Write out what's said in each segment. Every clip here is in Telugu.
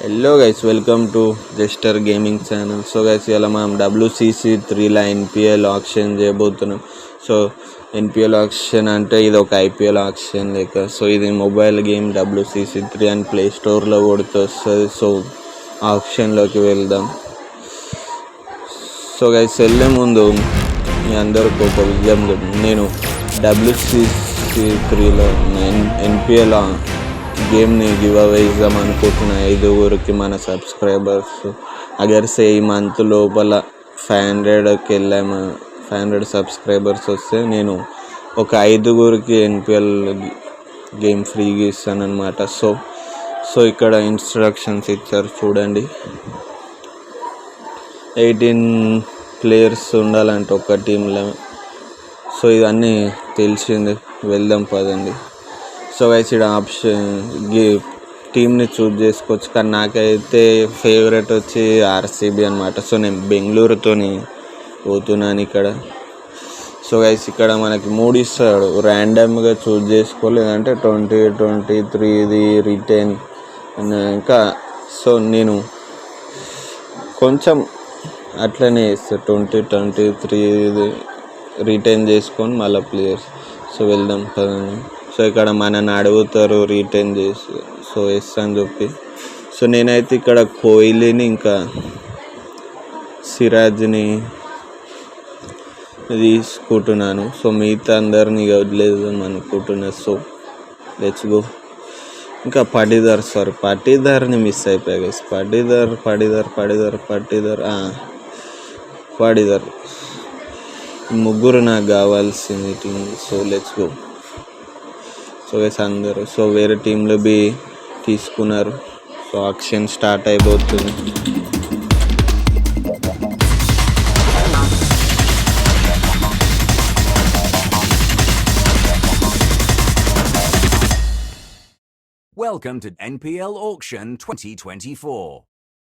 Hello guys, welcome to gesture gaming channel. So guys, ఇలా మనం WCC3 NPL ఆక్షన్ చేయబోతున్నాం. సో NPL ఆక్షన్ అంటే ఇది ఒక IPL ఆక్షన్ లేక. సో ఇది మొబైల్ గేమ్ WCC3 అని ప్లే స్టోర్లో కొడితే వస్తుంది. సో ఆక్షన్లోకి వెళ్దాం. సో గైస్, వెళ్ళే ముందు మీ అందరికీ ఒక విజయం. నేను WCC3లో NPL గేమ్ని గివ్ అవే ఇద్దాం అనుకుంటున్నా 5 మన సబ్స్క్రైబర్స్. అగర్సే ఈ మంత్ లోపల 500కి వెళ్ళాము. 500 సబ్స్క్రైబర్స్ వస్తే నేను ఒక 5 NPL గేమ్ ఫ్రీగా ఇస్తాను అనమాట. సో ఇక్కడ ఇన్స్ట్రక్షన్స్ ఇచ్చారు చూడండి. 18 ప్లేయర్స్ ఉండాలంటే ఒక టీంలో. సో ఇవన్నీ తెలిసింది, వెళ్దాం పదండి. సో గైస్, ఇక్కడ ఆప్షన్ టీమ్ని చూజ్ చేసుకోవచ్చు, కానీ నాకైతే ఫేవరెట్ వచ్చి RCB అనమాట. సో నేను బెంగళూరుతోని పోతున్నాను ఇక్కడ. సో గైస్, ఇక్కడ మనకి 3 ఇస్తాడు, ర్యాండమ్గా చూజ్ చేసుకో, లేదంటే 2023 రిటైన్ ఇంకా. సో నేను కొంచెం అట్లనే ఇస్తాను, 2023 రిటైన్ చేసుకొని మళ్ళీ ప్లేయర్స్. సో వెళ్దాం పదండి. సో ఇక్కడ మనని అడుగుతారు రిటైన్ చేసి, సో ఎస్ అని చెప్పి. సో నేనైతే ఇక్కడ కోహ్లీని ఇంకా సిరాజ్ని తీసుకుంటున్నాను. సో మిగతా అందరినీ వదిలేద్దాం అనుకుంటున్నా. So let's go. ఇంకా పటీదార్ని మిస్ అయిపోయా గైస్. పటీదార్ ముగ్గురు నాకు కావాల్సింది team. So let's go. So guys, అందరూ సో వేరే టీంలో తీసుకున్నారు. సో ఆక్షన్ స్టార్ట్ అయిపోతుంది. Welcome to NPL Auction 2024.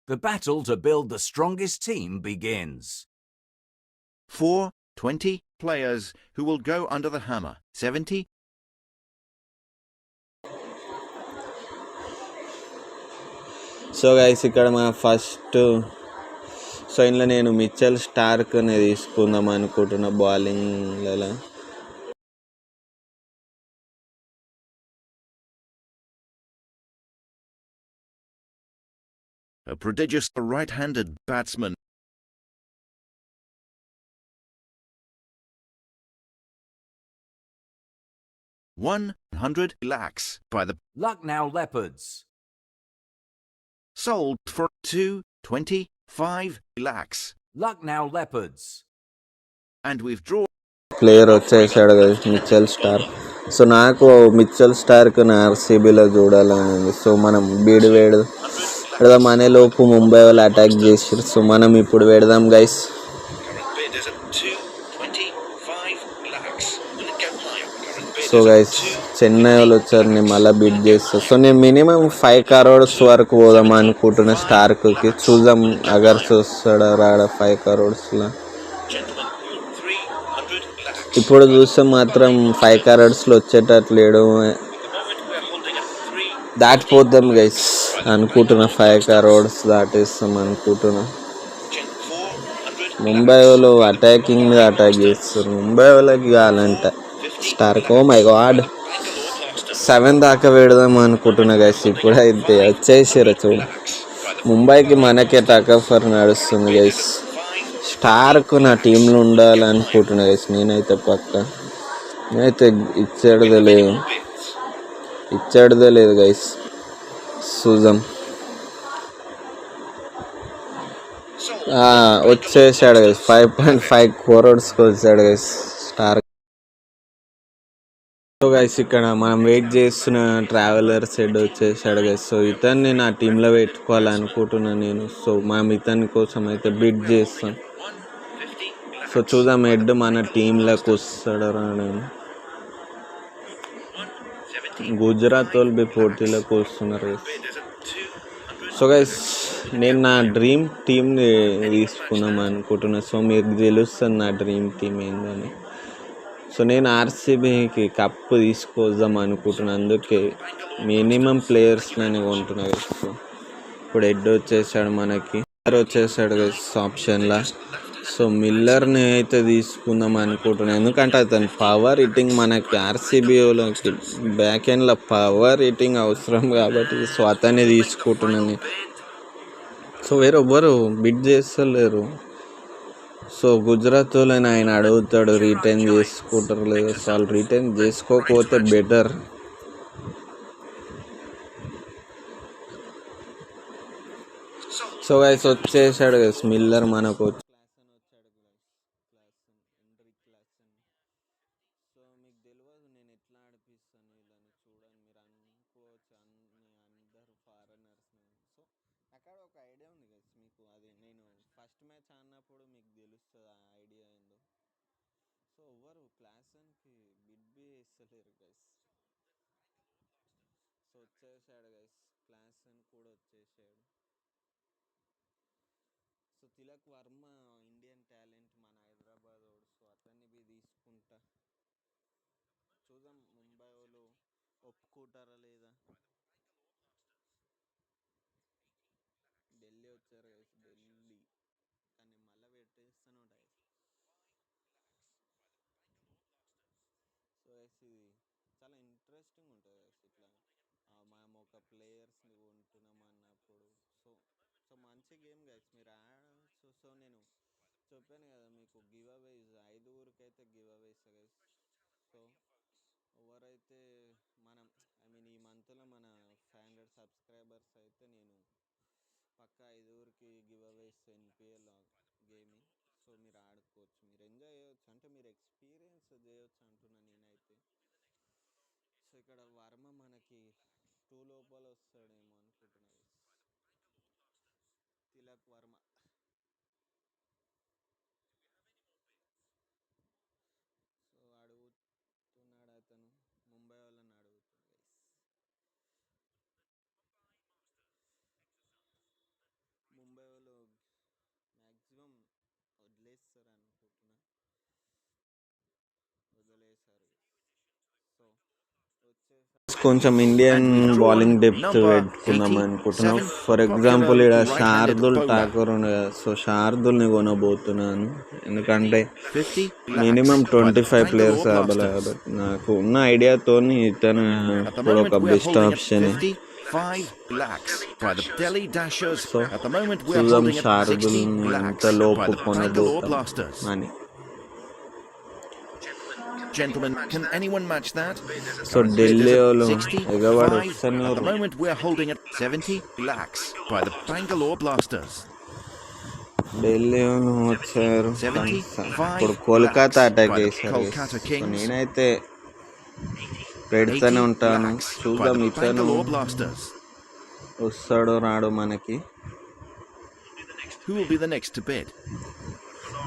The battle to build the strongest team begins. 20 players who will go under the hammer. 70. So guys, ఇక్కడ మన ఫస్ట్. సో ఇందులో నేను మిచెల్ స్టార్క్ని తీసుకుందాం అనుకుంటున్నా బౌలింగ్లలో. A prodigious right-handed batsman. $100 lakhs by the Lucknow Leopards. sold for 225 lakhs. Lucknow Leopards. And we've drawn player వచ్చేసాడు కదా, మిచెల్ స్టార్క్. సో నాకు మిచెల్ స్టార్క్ని RCBలో చూడాలని ఉంది. సో మనం బీడ్ పెడదాం అనేలోపు ముంబై వాళ్ళు అటాక్ చేసారు. సో మనం ఇప్పుడు పెడదాం గైస్. సో గైస్, చెన్నై వాళ్ళు వచ్చారు, నేను మళ్ళీ బిడ్ చేస్తాను. సో నేను మినిమం 5 crores వరకు పోదాం అనుకుంటున్నా స్టార్క్కి. చూద్దాం అగర్స్ వస్తాడా రాడా 5 crores. ఇప్పుడు చూస్తే మాత్రం 5 crores వచ్చేటట్లేడు. దాటిపోద్దాం గైస్ అనుకుంటున్నా, 5 crores దాటేస్తాం అనుకుంటున్నా. ముంబై వాళ్ళు అటాకింగ్ మీద అటాక్ చేస్తారు. ముంబై వాళ్ళకి కావాలంట స్టార్క్. ఓ మై గాడ్, 7 దాకా పెడదాం అనుకుంటున్నా గైస్. ఇప్పుడు అయితే వచ్చేసారు చూడ. ముంబైకి మనకే టకఫర్ నడుస్తుంది గైస్. స్టార్క్ నా టీంలో ఉండాలనుకుంటున్నా గైస్. నేనైతే నేనైతే ఇచ్చేదే లేదు గైస్. చూద్దాం. వచ్చేసాడు గైస్, 5.5 crores వచ్చాడు గైస్ స్టార్క్. సో గైస్, ఇక్కడ మనం వెయిట్ చేస్తున్న ట్రావెలర్ సెడ్ వచ్చేసాడు గైస్. సో ఇతన్ని నా టీంలో పెట్టుకోవాలనుకుంటున్నాను నేను. సో మనం ఇతని కోసం అయితే బిడ్ చేస్తాం. సో చూద్దాం హెడ్ మన టీంలోకి వస్తాడు రాడు. గుజరాత్ వాళ్ళు పోటీలోకి వస్తున్నారు గైస్. సో గైస్, నేను నా డ్రీమ్ టీంని తీసుకుందాం అనుకుంటున్నా. సో మీకు తెలుస్తుంది నా డ్రీమ్ టీం ఏందని. సో నేను RCBకి కప్పు తీసుకొద్దాం అనుకుంటున్నాను. అందుకే మినిమం ప్లేయర్స్ని కొంటున్నా. సో ఇప్పుడు హెడ్ వచ్చేసాడు మనకి, మిల్లర్ వచ్చేసాడు గైస్ ఆప్షన్లా. సో మిల్లర్ని అయితే తీసుకుందాం అనుకుంటున్నాను, ఎందుకంటే అతని పవర్ హిట్టింగ్ మనకి ఆర్సీబీలోకి బ్యాక్ ఎండ్లో పవర్ హిట్టింగ్ అవసరం కాబట్టి సో అతన్ని తీసుకుంటున్నాను. సో వేరే ఎవ్వరు బిడ్ చేస్తలేరు. సో గుజరాత్ వాళ్ళని ఆయన అడుగుతాడు రిటర్న్ చేసుకుంటారు లేదా, సో వాళ్ళు రిటర్న్ చేసుకోకపోతే బెటర్. సో గైస్ వచ్చేసాడు గైస్ మిల్లర్ మనకు. అక్కడ ఒక ఐడియా ఉంది గైస్ మీకు, అది నేను ఫస్ట్ మ్యాచ్ ఆడినప్పుడు మీకు తెలుస్తుంది ఆ ఐడియా ఏందో. సో ఎవరు క్లాసన్కి బిడ్ బి ఇస్తలేరు గైస్. సో వచ్చేసాడు గైస్, క్లాసన్ కూడా వచ్చేసాడు. So Tilak Varma Indian talent మన హైదరాబాద్ వాడు, సో అతన్ని బి తీసుకుంటా. చూద్దాం ముంబై వాళ్ళు ఒప్పుకుంటారా లేదా. ఢిల్లీ వచ్చారు గైస్, ఢిల్లీ కానీ మళ్ళీ పెట్టేస్తూనే ఉంటాయి. సో గైస్ ఇది చాలా ఇంట్రెస్టింగ్ ఉంటుంది గైస్, ఇట్లా మనం ఒక ప్లేయర్స్ని కొంటున్నాం అన్నప్పుడు. సో సో మంచి గేమ్ గైస్, మీరు ఆడచ్చు. సో నేను చెప్పాను కదా మీకు గివ్ అవేస్ 5 అయితే గివ్ అవేస్ గైస్. సో ఎవరైతే మనం ఈ మంత్లో మన 500 సబ్స్క్రైబర్స్ అయితే నేను పక్కా 5 గివ్ అవేస్ ఎన్పిఎల్ గేమింగ్. సో మీరు ఆడుకోవచ్చు, మీరు ఎంజాయ్ చేయవచ్చు, అంటే మీరు ఎక్స్పీరియన్స్ చేయవచ్చు అంటున్నా నేనైతే. సో ఇక్కడ వర్మ మనకి 2 లోపల వస్తాడేమో అనుకుంటున్నా, తిలక్ వర్మ. సో అడుగుతున్నాడు అతను, ముంబై వాళ్ళని అడుగుతుంది గైస్. ముంబై వాళ్ళు మ్యాక్సిమం వదిలేస్తారు అనుకుంటున్నా, వదిలేసారు. సో కొంచెం ఇండియన్ బౌలింగ్ డెప్త్ పెట్టుకుందాం అనుకుంటున్నాం. ఫర్ ఎగ్జాంపుల్ ఇక్కడ శార్దుల్ ఠాకూర్ ఉండే కదా, సో శార్దుల్ని కొనబోతున్నాను, ఎందుకంటే మినిమం 25 ప్లేయర్స్ అవ్వాలి కాబట్టి నాకు ఉన్న ఐడియాతో ఇతను ఇప్పుడు ఒక బెస్ట్ ఆప్షన్. సో చూద్దాం శార్దుల్ ఇంత లోపు కొనబోతాం అని. Gentlemen, can anyone match that? So Delhi వాళ్ళు 65. At the moment we're holding at 70 lakhs by the Bangalore Blasters. Delhi వాళ్ళు వచ్చారు, ఇప్పుడు కోల్కతా అటాక్ చేశారు. నేనైతే పెడుతూనే ఉంటాను, చూద్దాం ఇతను వస్తాడో రాడు మనకి. Who will be the next to bid?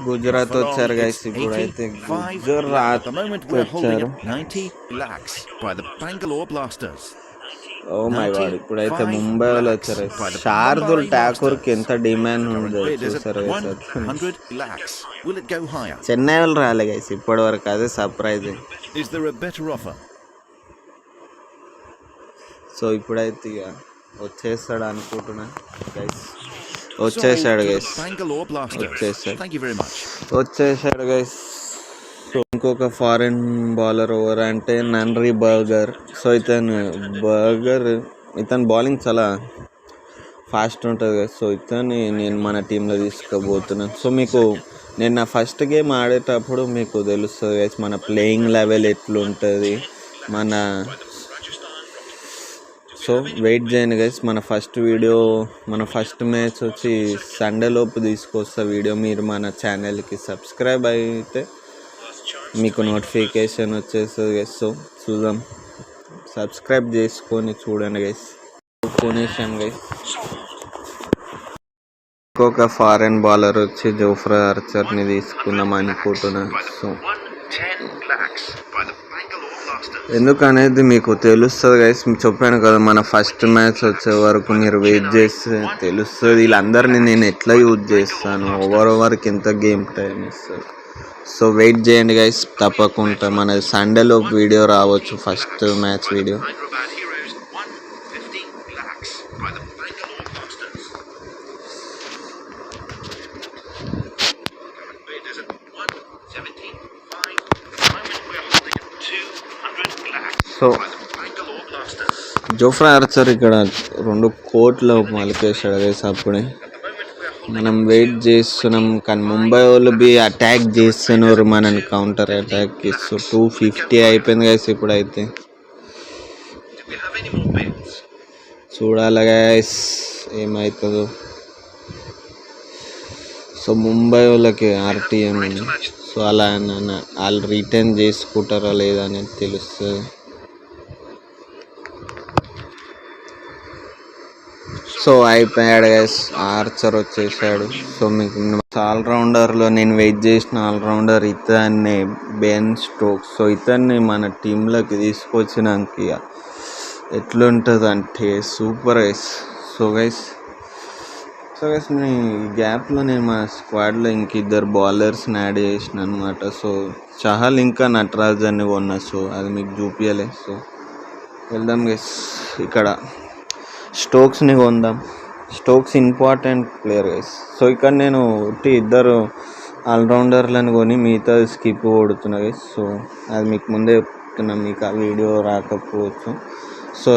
Gujarat వచ్చారు గైస్, ఇప్పుడు అయితే గుజరాత్ వచ్చారు. 90 lakhs by the Bangalore Blasters. Oh my God, ఇప్పుడైతే ముంబై వాళ్ళు వచ్చారు. శార్దుల్ ఠాకూర్కి ఎంత డిమాండ్ ఉందో చూసారు. 100 lakhs. Will it go higher? Chennai వాళ్ళు రాలే గైస్ ఇప్పటి వరకు, అదే surprising. Is there a better offer? So ఇప్పుడైతే ఇక వచ్చేస్తాడు అనుకుంటున్నా గైస్. వచ్చేసాడు గైస్, వచ్చేసాడు గైస్. సో ఇంకొక ఫారిన్ బౌలర్ ఓవర్ అంటే నన్రీ బర్గర్. సో ఇతను బౌలింగ్ చాలా ఫాస్ట్ ఉంటుంది గైస్. సో ఇతన్ని నేను మన టీంలో తీసుకోబోతున్నాను. సో మీకు నేను నా ఫస్ట్ గేమ్ ఆడేటప్పుడు మీకు తెలుస్తుంది గైస్ మన ప్లేయింగ్ లెవెల్ ఎట్లుంటుంది మన. సో వెయిట్ చేయండి గైస్, మన ఫస్ట్ మ్యాచ్ వచ్చి సండే లోపు తీసుకొస్తా వీడియో. మీరు మన ఛానల్కి సబ్స్క్రైబ్ అయితే మీకు నోటిఫికేషన్ వచ్చేస్తుంది గైస్. సో చూద్దాం, సబ్స్క్రైబ్ చేసుకొని చూడండి గైస్. కొనేసాం గైస్. ఇంకొక ఫారెన్ బౌలర్ వచ్చి జోఫ్రా ఆర్చర్ని తీసుకుందాం అనుకుంటున్నాను. సో ఎందుకనేది మీకు తెలుస్తుంది గైస్, చెప్పాను కదా మన ఫస్ట్ మ్యాచ్ వచ్చే వరకు మీరు వెయిట్ చేస్తే తెలుస్తుంది వీళ్ళందరినీ నేను ఎట్లా యూజ్ చేస్తాను, ఓవర్కి ఎంత గేమ్ టైం ఇస్తారు. సో వెయిట్ చేయండి గైస్, తప్పకుండా మన సండేలో వీడియో రావచ్చు, first match video. So Jofra Archer ఇక్కడ 2 కోట్లు మలికేశాడు గైస్. అప్పుడే మనం వెయిట్ చేస్తున్నాం కానీ ముంబై వాళ్ళు అటాక్ చేస్తున్నారు, మనని కౌంటర్ అటాక్. సో 250 అయిపోయింది గైస్ ఇప్పుడైతే. చూడాలి గైస్ ఏమవుతుందో. సో ముంబై వాళ్ళకి ఆర్టీఎం ఉంది. సో అలా వాళ్ళు రిటర్న్ చేసుకుంటారా లేదా అనేది తెలుస్తుంది. సో అయిపోయాడు గైస్, ఆర్చర్ వచ్చేసాడు. సో మీకు ఆల్రౌండర్లో నేను వెయిట్ చేసిన ఆల్రౌండర్ ఇతన్ని, బెన్ స్టోక్స్. సో ఇతన్ని మన టీంలోకి తీసుకొచ్చినాక ఎట్లుంటుంది అంటే సూపర్ గైస్. సో గైస్ నేను ఈ గ్యాప్లో నేను మా స్క్వాడ్లో ఇంక 2 బౌలర్స్ని యాడ్ చేసిన అనమాట. సో చహల్ ఇంకా నటరాజన్ని కొన్నా. సో అది మీకు చూపించలే. సో వెళ్దాం గైస్, ఇక్కడ స్టోక్స్ని కొందాం. Stokes important player guys. So ఇక్కడ నేను 2 ఆల్రౌండర్లను కొని మిగతా స్కిప్ కొడుతున్నా గైస్. సో అది మీకు ముందే చెప్తున్నా, మీకు ఆ వీడియో రాకపోవచ్చు. సో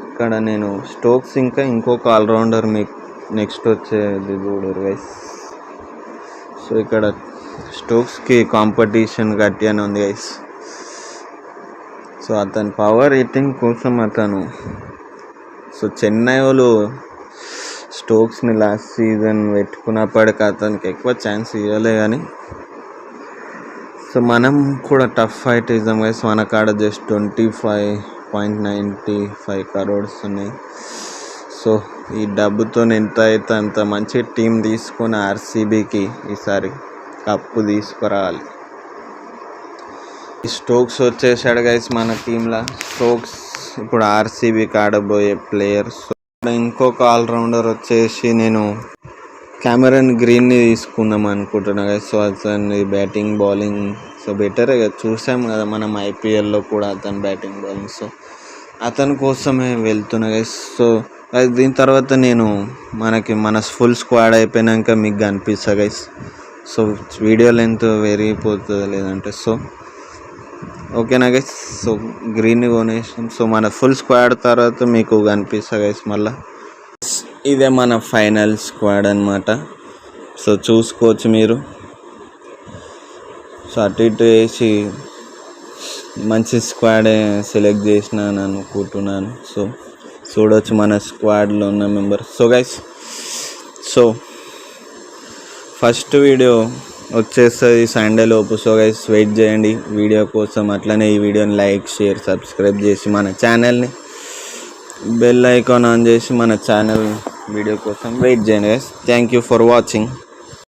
ఇక్కడ నేను స్టోక్స్ ఇంకా ఇంకొక ఆల్రౌండర్ మీకు నెక్స్ట్ వచ్చేది చూడరు గైస్. సో ఇక్కడ స్టోక్స్కి కాంపిటీషన్ గట్టిగానే ఉంది గైస్. సో అతని పవర్ హిట్టింగ్ కోసం సో చెన్నై వాళ్ళు స్టోక్స్ని లాస్ట్ సీజన్ పెట్టుకున్నప్పటికీ అతనికి ఎక్కువ ఛాన్స్ ఇవ్వలే కానీ సో మనం కూడా టఫ్ ఫైట్ ఇద్దాం గైస్. మన కాడ జస్ట్ 25.95 crores ఉన్నాయి. సో ఈ డబ్బుతో ఎంత అయితే అంత మంచి టీం తీసుకొని ఆర్సీబీకి ఈసారి కప్పు తీసుకురావాలి. ఈ స్టోక్స్ వచ్చేసాడు గైస్ మన టీంలో. స్టోక్స్ ఇప్పుడు ఆర్సీబీకి ఆడబోయే ప్లేయర్. సో ఇంకొక ఆల్రౌండర్ వచ్చేసి నేను కెమెరన్ గ్రీన్ని తీసుకుందాం అనుకుంటున్నా గైస్. సో అతని బ్యాటింగ్ బౌలింగ్ సో బెటరే కదా, చూసాం కదా మనం ఐపీఎల్లో కూడా అతను బ్యాటింగ్ బౌలింగ్. సో అతని కోసమే వెళ్తున్నా గైస్. సో దీని తర్వాత నేను మన ఫుల్ స్క్వాడ్ అయిపోయినాక మీకు కనిపిస్తా గైస్. సో వీడియో లెంత్ పెరిగిపోతుంది లేదంటే. సో ఓకేనా గైస్. సో గ్రీన్ కొనేసాం. సో మన ఫుల్ స్క్వాడ్ తర్వాత మీకు కనిపిస్తా గైస్ మళ్ళా. ఇదే మన ఫైనల్ స్క్వాడ్ అనమాట. సో చూసుకోవచ్చు మీరు. సో అటు ఇటు వేసి మంచి స్క్వాడే సెలెక్ట్ చేసినాను అనుకుంటున్నాను. సో చూడవచ్చు మన స్క్వాడ్లో ఉన్న members. So guys so first video వచ్చేస్తుంది సండే లోపు. సో గైస్ వెయిట్ చేయండి వీడియో కోసం. అట్లనే ఈ వీడియోని లైక్, షేర్, సబ్స్క్రైబ్ చేసి మన ఛానల్ని బెల్ ఐకాన్ ఆన్ చేసి మన ఛానల్ వీడియో కోసం వెయిట్ చేయండి guys. Thank you for watching.